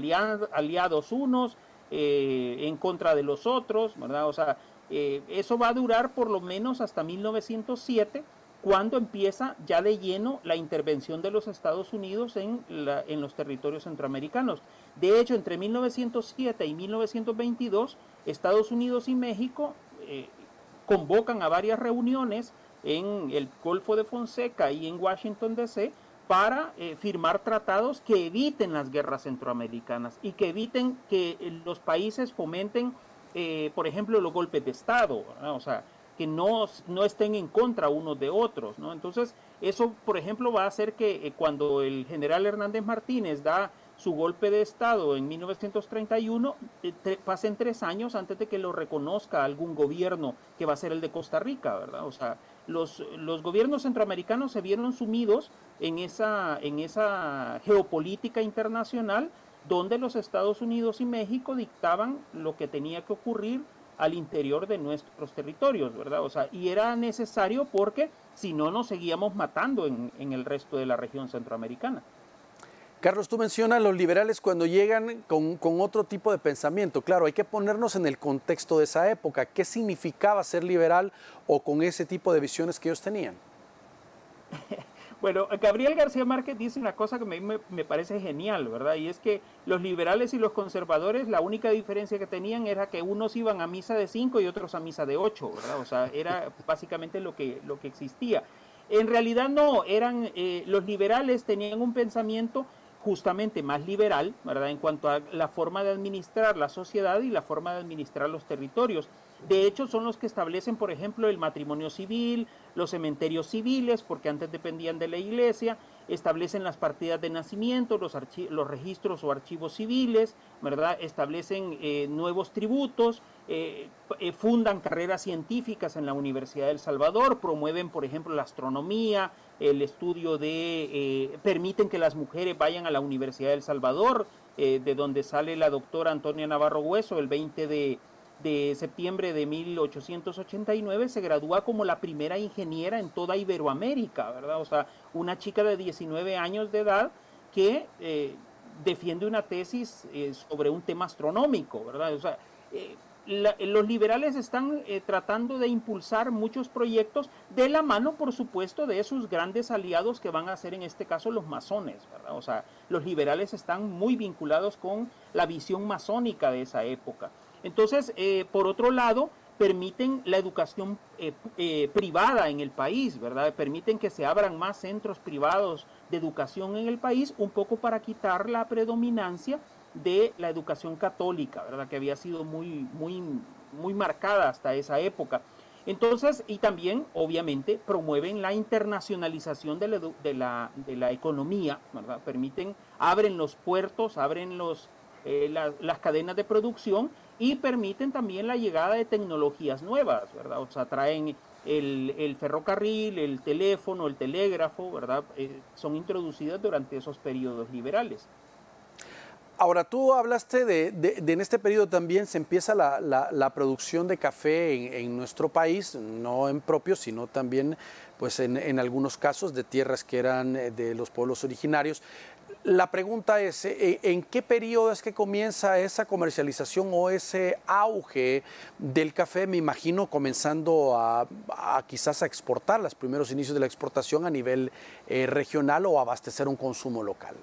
Speaker 2: Aliados unos en contra de los otros, ¿verdad? O sea, eso va a durar por lo menos hasta 1907, cuando empieza ya de lleno la intervención de los Estados Unidos en los territorios centroamericanos. De hecho, entre 1907 y 1922, Estados Unidos y México convocan a varias reuniones en el Golfo de Fonseca y en Washington, D.C., para firmar tratados que eviten las guerras centroamericanas y que eviten que los países fomenten, por ejemplo, los golpes de Estado, ¿verdad? O sea, que no estén en contra unos de otros, ¿no? Entonces, eso, por ejemplo, va a hacer que cuando el general Hernández Martínez da su golpe de Estado en 1931, pasen 3 años antes de que lo reconozca algún gobierno, que va a ser el de Costa Rica, ¿verdad? O sea, los gobiernos centroamericanos se vieron sumidos en esa geopolítica internacional donde los Estados Unidos y México dictaban lo que tenía que ocurrir al interior de nuestros territorios, ¿verdad? O sea, y era necesario porque si no nos seguíamos matando en el resto de la región centroamericana.
Speaker 1: Carlos, tú mencionas a los liberales cuando llegan con otro tipo de pensamiento. Claro, hay que ponernos en el contexto de esa época. ¿Qué significaba ser liberal o con ese tipo de visiones que ellos tenían?
Speaker 2: Bueno, Gabriel García Márquez dice una cosa que a mí me parece genial, ¿verdad? Y es que los liberales y los conservadores, la única diferencia que tenían era que unos iban a misa de 5 y otros a misa de 8, ¿verdad? O sea, era básicamente lo que existía. En realidad no, los liberales tenían un pensamiento justamente más liberal, ¿verdad? En cuanto a la forma de administrar la sociedad y la forma de administrar los territorios. De hecho, son los que establecen, por ejemplo, el matrimonio civil, los cementerios civiles, porque antes dependían de la iglesia, establecen las partidas de nacimiento, los registros o archivos civiles, ¿verdad? Establecen nuevos tributos, fundan carreras científicas en la Universidad de El Salvador, promueven, por ejemplo, la astronomía, el estudio permiten que las mujeres vayan a la Universidad de El Salvador, de donde sale la doctora Antonia Navarro Hueso el 20 de septiembre de 1889, se gradúa como la primera ingeniera en toda Iberoamérica, ¿verdad? O sea, una chica de 19 años de edad que defiende una tesis sobre un tema astronómico, ¿verdad? O sea, los liberales están tratando de impulsar muchos proyectos de la mano, por supuesto, de sus grandes aliados que van a ser en este caso los masones, ¿verdad? O sea, los liberales están muy vinculados con la visión masónica de esa época. Entonces, por otro lado, permiten la educación privada en el país, ¿verdad? Permiten que se abran más centros privados de educación en el país, un poco para quitar la predominancia de la educación católica, ¿verdad? Que había sido muy marcada hasta esa época. Entonces, y también, obviamente, promueven la internacionalización de la economía, ¿verdad? Abren los puertos, abren las cadenas de producción y permiten también la llegada de tecnologías nuevas, ¿verdad? O sea, traen el ferrocarril, el teléfono, el telégrafo, ¿verdad? Son introducidas durante esos periodos liberales.
Speaker 1: Ahora, tú hablaste en este periodo también se empieza la producción de café en nuestro país, no en propio, sino también pues en algunos casos de tierras que eran de los pueblos originarios. La pregunta es, ¿en qué periodo es que comienza esa comercialización o ese auge del café? Me imagino comenzando quizás a exportar, los primeros inicios de la exportación a nivel regional o abastecer un consumo local.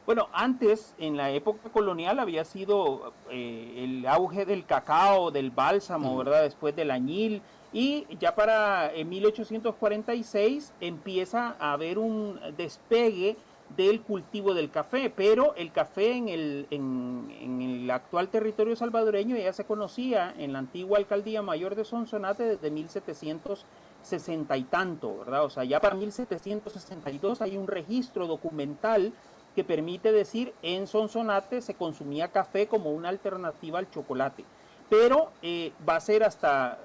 Speaker 2: Bueno, antes, en la época colonial, había sido el auge del cacao, del bálsamo, ¿verdad? Después del añil. Y ya para 1846 empieza a haber un despegue del cultivo del café, pero el café en el actual territorio salvadoreño ya se conocía en la antigua alcaldía mayor de Sonsonate desde 1760 y tanto, ¿verdad? O sea, ya para 1762 hay un registro documental que permite decir en Sonsonate se consumía café como una alternativa al chocolate. Pero va a ser hasta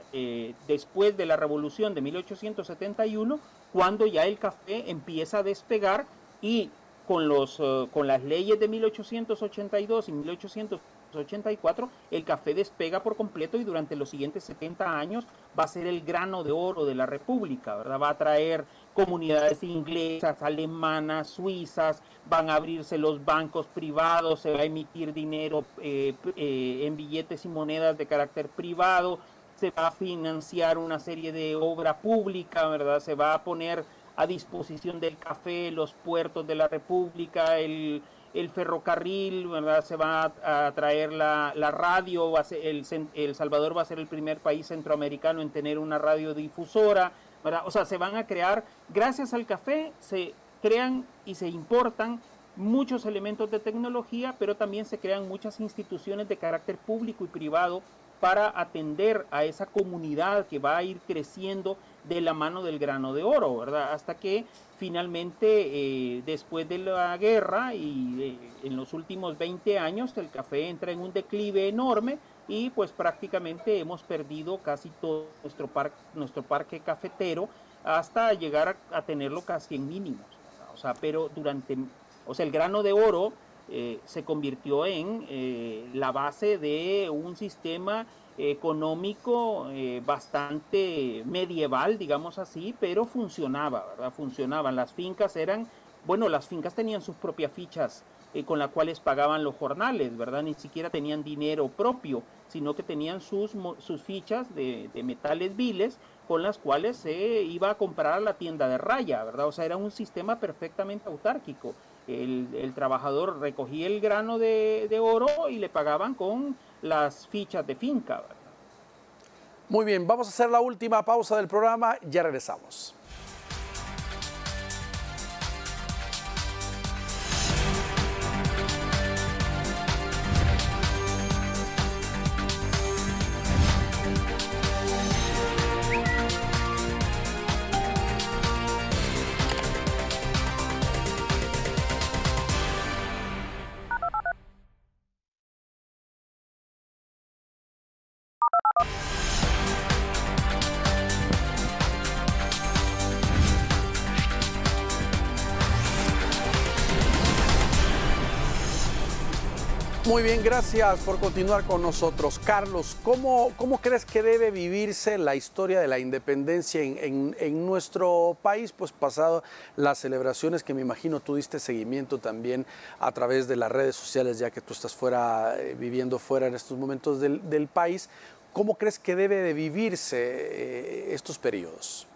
Speaker 2: después de la revolución de 1871 cuando ya el café empieza a despegar y con las leyes de 1882 y 1884 el café despega por completo y durante los siguientes 70 años va a ser el grano de oro de la República, ¿verdad? Va a traer comunidades inglesas, alemanas, suizas, van a abrirse los bancos privados, se va a emitir dinero en billetes y monedas de carácter privado, se va a financiar una serie de obra pública, ¿verdad? Se va a poner a disposición del café los puertos de la República, el ferrocarril, ¿verdad? Se va a traer la radio, El Salvador va a ser el primer país centroamericano en tener una radiodifusora, ¿verdad? O sea, se van a crear, gracias al café, se crean y se importan muchos elementos de tecnología, pero también se crean muchas instituciones de carácter público y privado para atender a esa comunidad que va a ir creciendo de la mano del grano de oro, ¿verdad? Hasta que finalmente, después de la guerra y en los últimos 20 años, el café entra en un declive enorme y pues prácticamente hemos perdido casi todo nuestro parque cafetero hasta llegar a tenerlo casi en mínimos. O sea, pero el grano de oro se convirtió en la base de un sistema económico bastante medieval, digamos así, pero funcionaba, ¿verdad? Funcionaban. Las fincas las fincas tenían sus propias fichas con las cuales pagaban los jornales, ¿verdad? Ni siquiera tenían dinero propio, sino que tenían sus fichas de metales viles con las cuales se iba a comprar a la tienda de raya, ¿verdad? O sea, era un sistema perfectamente autárquico. El trabajador recogía el grano de oro y le pagaban con las fichas de finca, ¿verdad?
Speaker 1: Muy bien, vamos a hacer la última pausa del programa, ya regresamos. Muy bien, gracias por continuar con nosotros. Carlos, ¿cómo crees que debe vivirse la historia de la independencia en nuestro país? Pues pasado las celebraciones que me imagino tú diste seguimiento también a través de las redes sociales, ya que tú estás viviendo fuera en estos momentos del país. ¿Cómo crees que debe de vivirse estos periodos?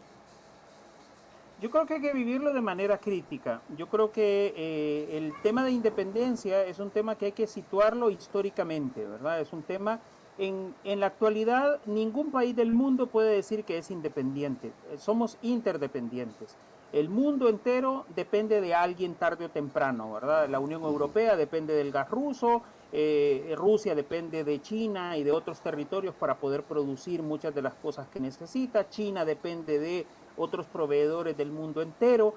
Speaker 2: Yo creo que hay que vivirlo de manera crítica. Yo creo que el tema de independencia es un tema que hay que situarlo históricamente, ¿verdad? Es un tema, en la actualidad, ningún país del mundo puede decir que es independiente. Somos interdependientes. El mundo entero depende de alguien tarde o temprano, ¿verdad? La Unión Europea depende del gas ruso, Rusia depende de China y de otros territorios para poder producir muchas de las cosas que necesita. China depende de otros proveedores del mundo entero,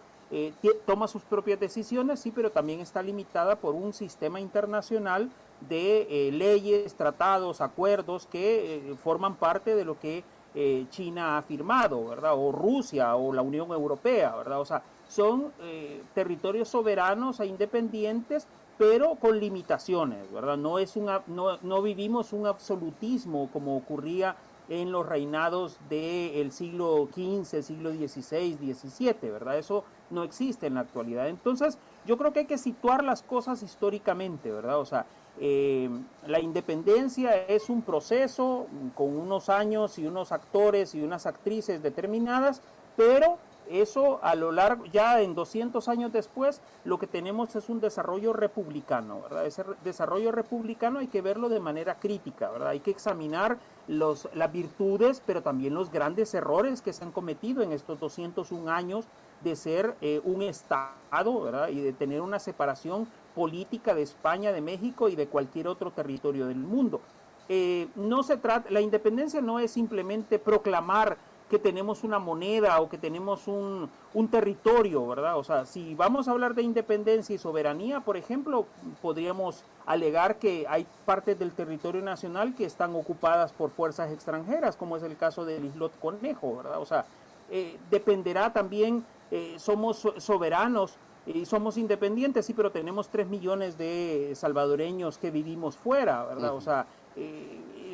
Speaker 2: toma sus propias decisiones, sí, pero también está limitada por un sistema internacional de leyes, tratados, acuerdos que forman parte de lo que China ha firmado, ¿verdad? O Rusia o la Unión Europea, ¿verdad? O sea, son territorios soberanos e independientes, pero con limitaciones, ¿verdad? No vivimos un absolutismo como ocurría en los reinados del siglo XV, siglo XVI, XVII, ¿verdad? Eso no existe en la actualidad. Entonces, yo creo que hay que situar las cosas históricamente, ¿verdad? O sea, la independencia es un proceso con unos años y unos actores y unas actrices determinadas, pero eso a lo largo, ya en 200 años después, lo que tenemos es un desarrollo republicano, ¿verdad? Ese desarrollo republicano hay que verlo de manera crítica, ¿verdad? Hay que examinar las virtudes, pero también los grandes errores que se han cometido en estos 201 años de ser un Estado, ¿verdad? Y de tener una separación política de España, de México y de cualquier otro territorio del mundo. La independencia no es simplemente proclamar que tenemos una moneda o que tenemos un territorio, ¿verdad? O sea, si vamos a hablar de independencia y soberanía, por ejemplo, podríamos alegar que hay partes del territorio nacional que están ocupadas por fuerzas extranjeras, como es el caso del Islot Conejo, ¿verdad? O sea, dependerá también, somos soberanos y somos independientes, sí, pero tenemos 3 millones de salvadoreños que vivimos fuera, ¿verdad? O sea,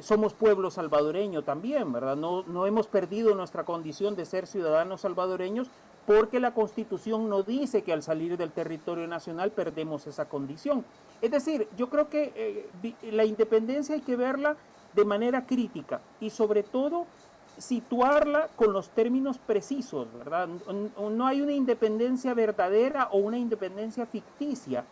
Speaker 2: somos pueblo salvadoreño también, ¿verdad? No hemos perdido nuestra condición de ser ciudadanos salvadoreños porque la Constitución no dice que al salir del territorio nacional perdemos esa condición. Es decir, yo creo que la independencia hay que verla de manera crítica y sobre todo situarla con los términos precisos, ¿verdad? No hay una independencia verdadera o una independencia ficticia.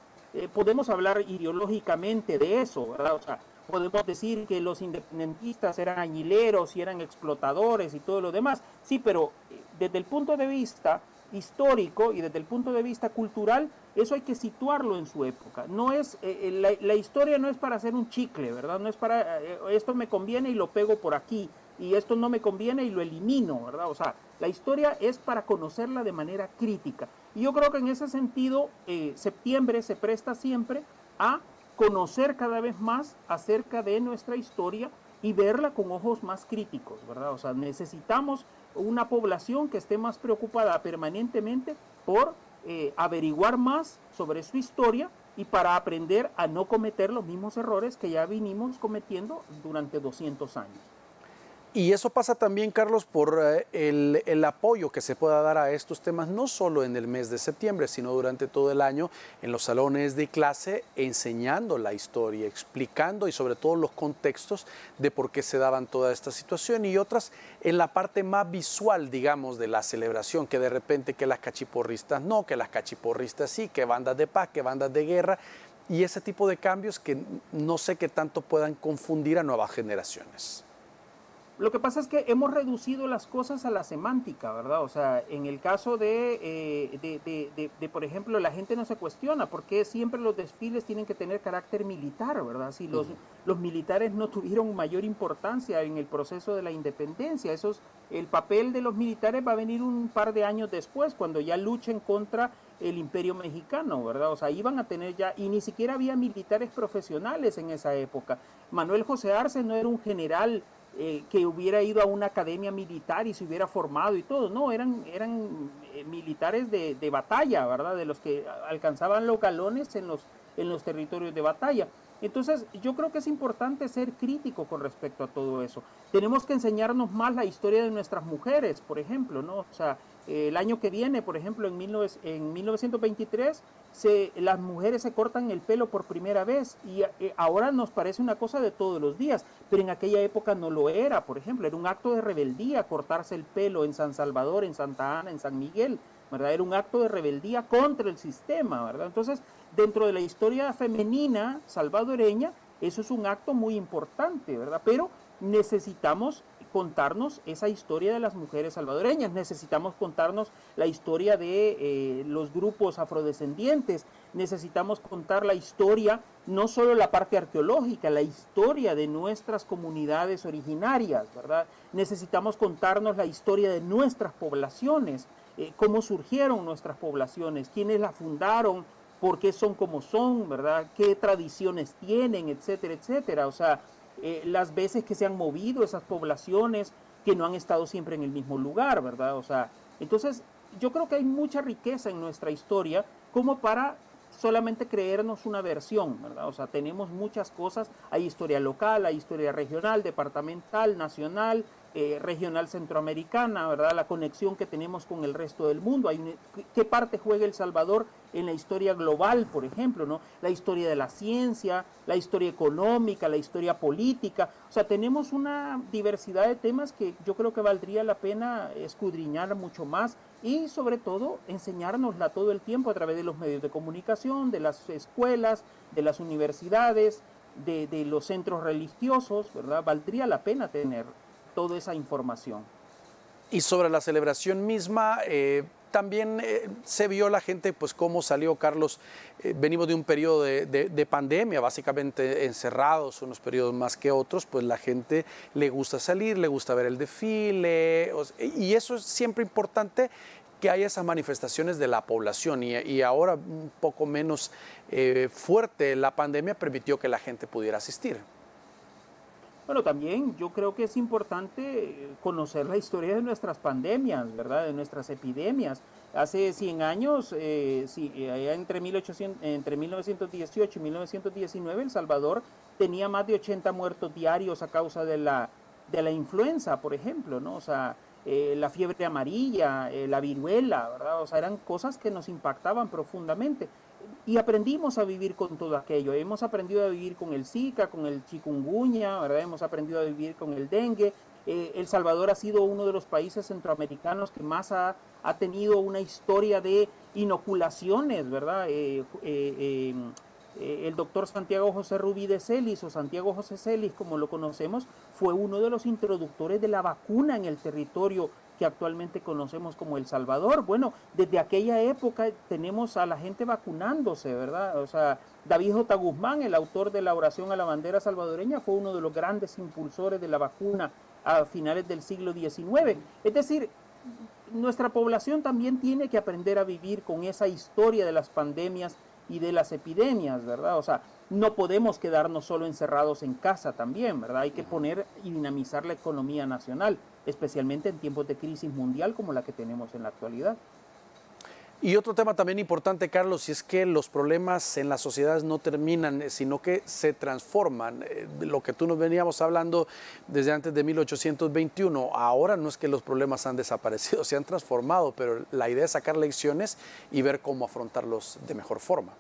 Speaker 2: Podemos hablar ideológicamente de eso, ¿verdad? O sea, podemos decir que los independentistas eran añileros y eran explotadores y todo lo demás. Sí, pero desde el punto de vista histórico y desde el punto de vista cultural, eso hay que situarlo en su época. No es, la historia no es para hacer un chicle, ¿verdad? No es para, esto me conviene y lo pego por aquí, y esto no me conviene y lo elimino, ¿verdad? O sea, la historia es para conocerla de manera crítica. Y yo creo que en ese sentido, septiembre se presta siempre a conocer cada vez más acerca de nuestra historia y verla con ojos más críticos, ¿verdad? O sea, necesitamos una población que esté más preocupada permanentemente por averiguar más sobre su historia y para aprender a no cometer los mismos errores que ya vinimos cometiendo durante 200 años.
Speaker 1: Y eso pasa también, Carlos, por el apoyo que se pueda dar a estos temas, no solo en el mes de septiembre, sino durante todo el año en los salones de clase, enseñando la historia, explicando y sobre todo los contextos de por qué se daban toda esta situación y otras en la parte más visual, digamos, de la celebración, que de repente que las cachiporristas no, que las cachiporristas sí, que bandas de paz, que bandas de guerra, y ese tipo de cambios que no sé qué tanto puedan confundir a nuevas generaciones.
Speaker 2: Lo que pasa es que hemos reducido las cosas a la semántica, ¿verdad? O sea, en el caso por ejemplo, la gente no se cuestiona por qué siempre los desfiles tienen que tener carácter militar, ¿verdad? Si los militares no tuvieron mayor importancia en el proceso de la independencia, el papel de los militares va a venir un par de años después, cuando ya luchen contra el imperio mexicano, ¿verdad? O sea, iban a tener ya, y ni siquiera había militares profesionales en esa época. Manuel José Arce no era un general que hubiera ido a una academia militar y se hubiera formado y todo, no, eran militares de batalla, ¿verdad? De los que alcanzaban los galones en los territorios de batalla. Entonces, yo creo que es importante ser crítico con respecto a todo eso. Tenemos que enseñarnos más la historia de nuestras mujeres, por ejemplo, ¿no? O sea, el año que viene, por ejemplo, en 1923, las mujeres se cortan el pelo por primera vez y ahora nos parece una cosa de todos los días, pero en aquella época no lo era, por ejemplo, era un acto de rebeldía cortarse el pelo en San Salvador, en Santa Ana, en San Miguel, ¿verdad? Era un acto de rebeldía contra el sistema, ¿verdad? Entonces, dentro de la historia femenina salvadoreña, eso es un acto muy importante, ¿verdad? Pero necesitamos contarnos esa historia de las mujeres salvadoreñas, necesitamos contarnos la historia de los grupos afrodescendientes, necesitamos contar la historia, no solo la parte arqueológica, la historia de nuestras comunidades originarias, ¿verdad? Necesitamos contarnos la historia de nuestras poblaciones, cómo surgieron nuestras poblaciones, quiénes las fundaron, por qué son como son, ¿verdad? Qué tradiciones tienen, etcétera, etcétera. O sea, las veces que se han movido esas poblaciones que no han estado siempre en el mismo lugar, ¿verdad? O sea, entonces yo creo que hay mucha riqueza en nuestra historia como para solamente creernos una versión, ¿verdad? O sea, tenemos muchas cosas, hay historia local, hay historia regional, departamental, nacional, regional centroamericana, ¿verdad? La conexión que tenemos con el resto del mundo, ¿qué parte juega El Salvador en la historia global, por ejemplo, ¿no? La historia de la ciencia, la historia económica, la historia política, o sea, tenemos una diversidad de temas que yo creo que valdría la pena escudriñar mucho más y sobre todo enseñárnosla todo el tiempo a través de los medios de comunicación, de las escuelas, de las universidades, de los centros religiosos, ¿verdad? Valdría la pena tener toda esa información.
Speaker 1: Y sobre la celebración misma, también se vio la gente, pues cómo salió, Carlos. Venimos de un periodo de pandemia, básicamente encerrados, unos periodos más que otros, pues la gente le gusta salir, le gusta ver el desfile, y eso es siempre importante, que haya esas manifestaciones de la población, y ahora un poco menos fuerte la pandemia permitió que la gente pudiera asistir.
Speaker 2: Bueno, también yo creo que es importante conocer la historia de nuestras pandemias, ¿verdad? De nuestras epidemias. Hace 100 años, entre 1918 y 1919, El Salvador tenía más de 80 muertos diarios a causa de la influenza, por ejemplo, ¿no? O sea, la fiebre amarilla, la viruela, ¿verdad? O sea, eran cosas que nos impactaban profundamente. Y aprendimos a vivir con todo aquello. Hemos aprendido a vivir con el Zika, con el chikungunya, ¿verdad? Hemos aprendido a vivir con el dengue. El Salvador ha sido uno de los países centroamericanos que más ha tenido una historia de inoculaciones, ¿verdad? El doctor Santiago José Rubí de Celis, o Santiago José Celis, como lo conocemos, fue uno de los introductores de la vacuna en el territorio que actualmente conocemos como El Salvador. Bueno, desde aquella época tenemos a la gente vacunándose, ¿verdad? O sea, David J. Guzmán, el autor de la oración a la bandera salvadoreña, fue uno de los grandes impulsores de la vacuna a finales del siglo XIX. Es decir, nuestra población también tiene que aprender a vivir con esa historia de las pandemias y de las epidemias, ¿verdad? O sea, no podemos quedarnos solo encerrados en casa también, ¿verdad? Hay que poner y dinamizar la economía nacional, especialmente en tiempos de crisis mundial como la que tenemos en la actualidad.
Speaker 1: Y otro tema también importante, Carlos, y es que los problemas en las sociedades no terminan, sino que se transforman. Lo que tú nos veníamos hablando desde antes de 1821, ahora no es que los problemas han desaparecido, se han transformado, pero la idea es sacar lecciones y ver cómo afrontarlos de mejor forma.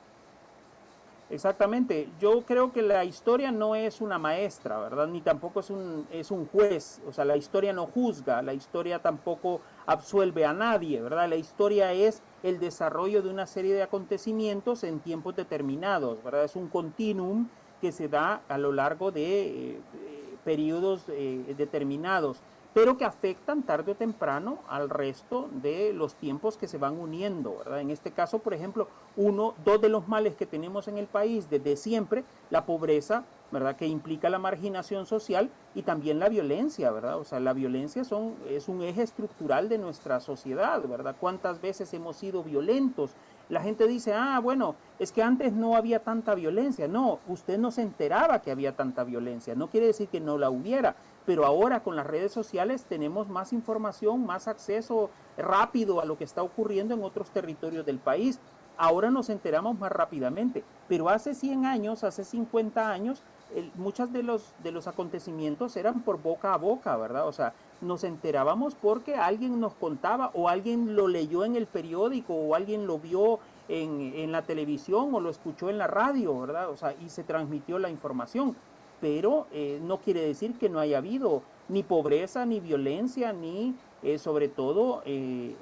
Speaker 2: Exactamente, yo creo que la historia no es una maestra, ¿verdad? Ni tampoco es un juez, o sea, la historia no juzga, la historia tampoco absuelve a nadie, ¿verdad? La historia es el desarrollo de una serie de acontecimientos en tiempos determinados, ¿verdad? Es un continuum que se da a lo largo de periodos determinados, pero que afectan tarde o temprano al resto de los tiempos que se van uniendo, ¿verdad? En este caso, por ejemplo, dos de los males que tenemos en el país desde siempre, la pobreza, ¿verdad?, que implica la marginación social y también la violencia, ¿verdad? O sea, la violencia es un eje estructural de nuestra sociedad, ¿verdad? ¿Cuántas veces hemos sido violentos? La gente dice, bueno, es que antes no había tanta violencia. No, usted no se enteraba que había tanta violencia. No quiere decir que no la hubiera, pero ahora con las redes sociales tenemos más información, más acceso rápido a lo que está ocurriendo en otros territorios del país. Ahora nos enteramos más rápidamente, pero hace 100 años, hace 50 años, muchos de los acontecimientos eran por boca a boca, ¿verdad? O sea, nos enterábamos porque alguien nos contaba o alguien lo leyó en el periódico o alguien lo vio en la televisión o lo escuchó en la radio, ¿verdad? O sea, y se transmitió la información, pero no quiere decir que no haya habido ni pobreza, ni violencia, ni sobre todo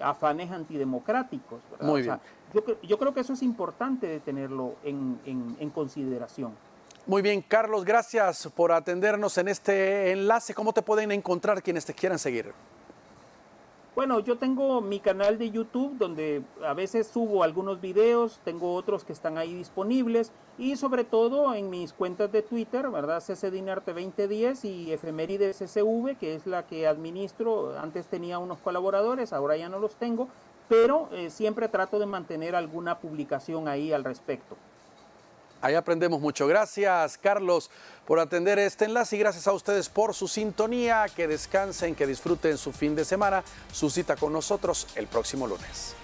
Speaker 2: afanes antidemocráticos, ¿verdad?
Speaker 1: Muy bien.
Speaker 2: O sea, yo creo que eso es importante de tenerlo en consideración.
Speaker 1: Muy bien, Carlos, gracias por atendernos en este enlace. ¿Cómo te pueden encontrar quienes te quieran seguir?
Speaker 2: Bueno, yo tengo mi canal de YouTube donde a veces subo algunos videos, tengo otros que están ahí disponibles y sobre todo en mis cuentas de Twitter, ¿verdad? CCDinarte 2010 y Efemérides SV, que es la que administro. Antes tenía unos colaboradores, ahora ya no los tengo, pero siempre trato de mantener alguna publicación ahí al respecto.
Speaker 1: Ahí aprendemos mucho. Gracias, Carlos, por atender este enlace y gracias a ustedes por su sintonía. Que descansen, que disfruten su fin de semana. Su cita con nosotros el próximo lunes.